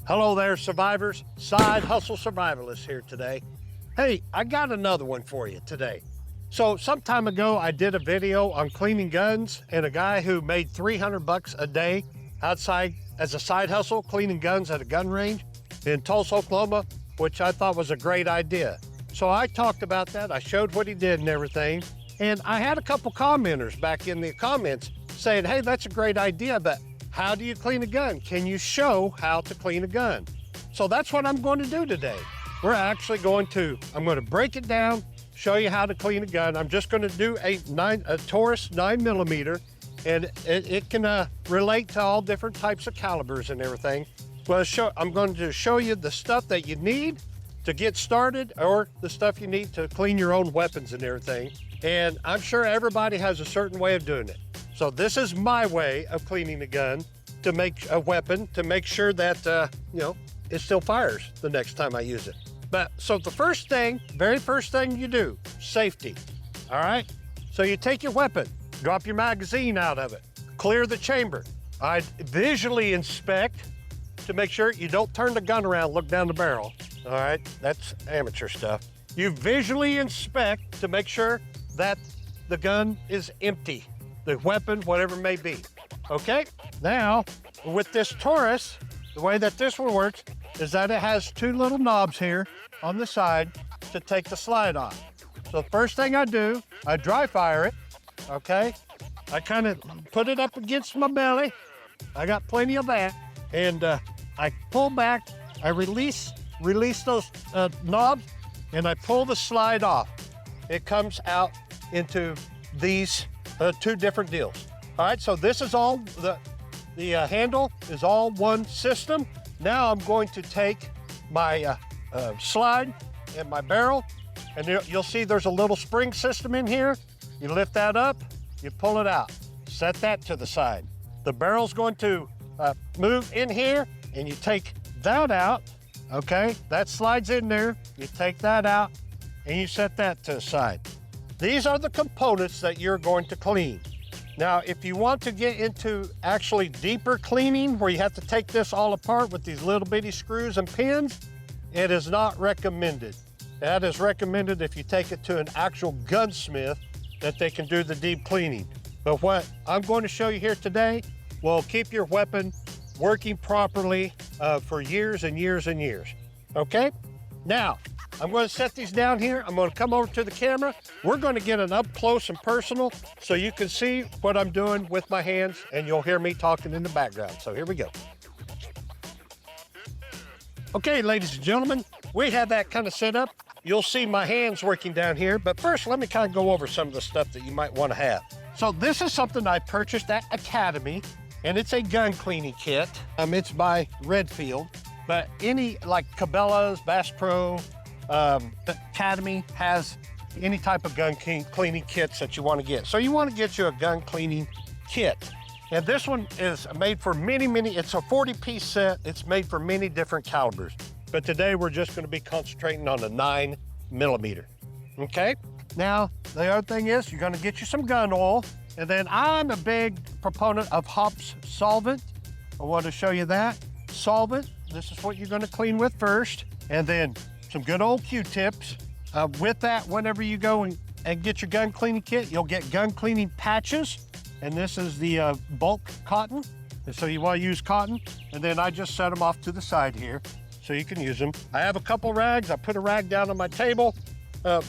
Hello there, survivors. Side Hustle Survivalist here today. Hey, I got another one for you today. So some time ago, I did a video on cleaning guns, and a guy who made 300 bucks a day outside as a side hustle, cleaning guns at a gun range in Tulsa, Oklahoma, which I thought was a great idea. So I talked about that. I showed what he did and everything. And I had a couple commenters back in the comments saying, hey, that's a great idea, but how do you clean a gun? Can you show how to clean a gun? So that's what I'm going to do today. I'm going to break it down, show you how to clean a gun. I'm just going to do a Taurus 9mm, and it can relate to all different types of calibers and everything. Well, I'm going to show you the stuff that you need to get started, or the stuff you need to clean your own weapons and everything. And I'm sure everybody has a certain way of doing it. So this is my way of cleaning a gun, to make a weapon, to make sure that, it still fires the next time I use it. So the very first thing you do, safety, all right? So you take your weapon, drop your magazine out of it, clear the chamber. I visually inspect to make sure you don't turn the gun around, look down the barrel, all right? That's amateur stuff. You visually inspect to make sure that the gun is empty. The weapon, whatever it may be, okay? Now, with this Taurus, the way that this one works is that it has two little knobs here on the side to take the slide off. So the first thing I do, I dry fire it, okay? I kind of put it up against my belly. I got plenty of that. And I pull back, I release those knobs, and I pull the slide off. It comes out into these two different deals. All right, so this is all, the handle is all one system. Now I'm going to take my slide and my barrel, and you'll see there's a little spring system in here. You lift that up, you pull it out, set that to the side. The barrel's going to move in here, and you take that out, okay? That slides in there, you take that out, and you set that to the side. These are the components that you're going to clean. Now, if you want to get into actually deeper cleaning, where you have to take this all apart with these little bitty screws and pins, it is not recommended. That is recommended if you take it to an actual gunsmith, that they can do the deep cleaning. But what I'm going to show you here today will keep your weapon working properly for years and years and years, okay? Now, I'm going to set these down here. I'm going to come over to the camera. We're going to get an up close and personal so you can see what I'm doing with my hands, and you'll hear me talking in the background. So here we go. Okay, ladies and gentlemen, we have that kind of set up. You'll see my hands working down here, but first let me kind of go over some of the stuff that you might want to have. So this is something I purchased at Academy, and it's a gun cleaning kit. It's by Redfield, but any like Cabela's, Bass Pro, Academy has any type of gun cleaning kits that you want to get. So you want to get you a gun cleaning kit. And this one is made for it's a 40-piece set. It's made for many different calibers. But today we're just going to be concentrating on the 9mm, okay? Now, the other thing is you're going to get you some gun oil. And then I'm a big proponent of Hops solvent. I want to show you that. Solvent, this is what you're going to clean with first. And then some good old Q-tips. With that, whenever you go and get your gun cleaning kit, you'll get gun cleaning patches. And this is the bulk cotton. And so you want to use cotton. And then I just set them off to the side here so you can use them. I have a couple rags. I put a rag down on my table to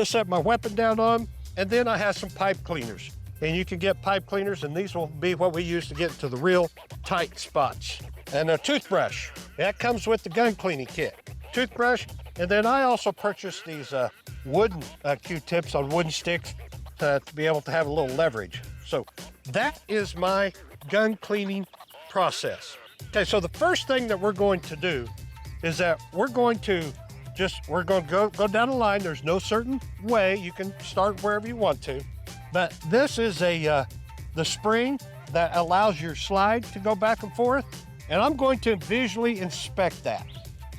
set my weapon down on. And then I have some pipe cleaners. And you can get pipe cleaners, and these will be what we use to get to the real tight spots. And a toothbrush. That comes with the gun cleaning kit. Toothbrush. And then I also purchased these wooden Q-tips on wooden sticks to be able to have a little leverage. So that is my gun cleaning process. Okay, so the first thing that we're going to do is that we're going to go down the line. There's no certain way. You can start wherever you want to. But this is the spring that allows your slide to go back and forth. And I'm going to visually inspect that,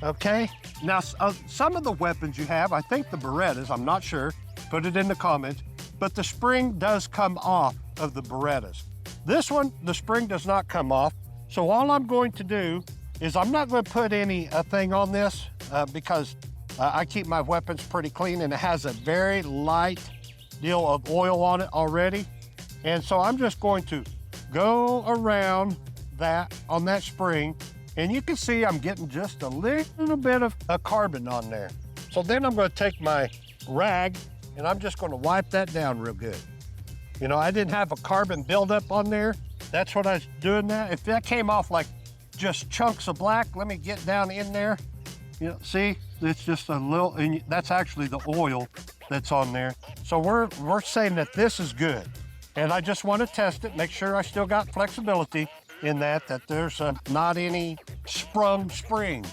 okay? Now, some of the weapons you have, I think the Berettas, I'm not sure, put it in the comments, but the spring does come off of the Berettas. This one, the spring does not come off. So all I'm going to do is I'm not going to put any thing on this because I keep my weapons pretty clean, and it has a very light deal of oil on it already. And so I'm just going to go around that on that spring, and you can see I'm getting just a little bit of carbon on there. So then I'm going to take my rag and I'm just going to wipe that down real good. You know, I didn't have a carbon buildup on there. That's what I was doing now. If that came off like just chunks of black, let me get down in there. You know, see, it's just a little, and that's actually the oil that's on there. So we're saying that this is good. And I just want to test it, make sure I still got flexibility in that there's not any sprung spring,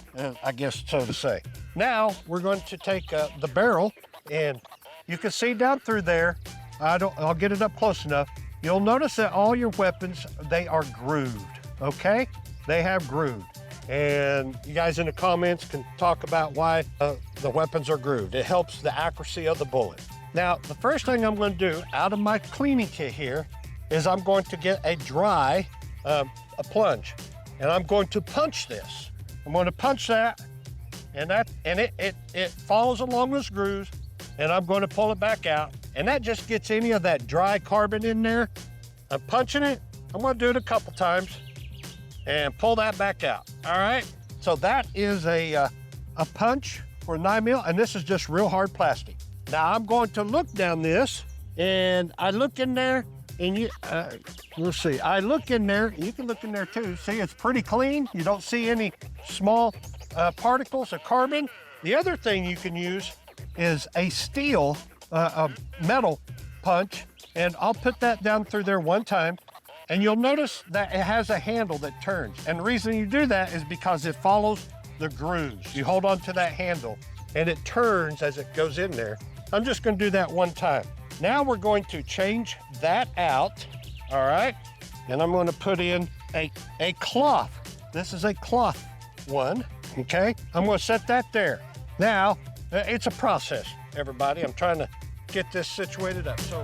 I guess so to say. Now we're going to take the barrel, and you can see down through there, I'll get it up close enough. You'll notice that all your weapons, they are grooved, okay? They have grooved. And you guys in the comments can talk about why the weapons are grooved. It helps the accuracy of the bullet. Now, the first thing I'm going to do out of my cleaning kit here is I'm going to get a dry a plunge, and I'm going to punch this. I'm going to punch that, and it follows along those grooves, and I'm going to pull it back out, and that just gets any of that dry carbon in there. I'm punching it. I'm going to do it a couple times and pull that back out. All right. So that is a punch for 9mm, and this is just real hard plastic. Now I'm going to look down this, and I look in there, and we'll see. I look in there, you can look in there too. See, it's pretty clean. You don't see any small particles of carbon. The other thing you can use is a steel, a metal punch, and I'll put that down through there one time, and you'll notice that it has a handle that turns. And the reason you do that is because it follows the grooves. You hold on to that handle, and it turns as it goes in there. I'm just gonna do that one time. Now we're going to change that out, all right? And I'm gonna put in a cloth. This is a cloth one, okay? I'm gonna set that there. Now, it's a process, everybody. I'm trying to get this situated up. So.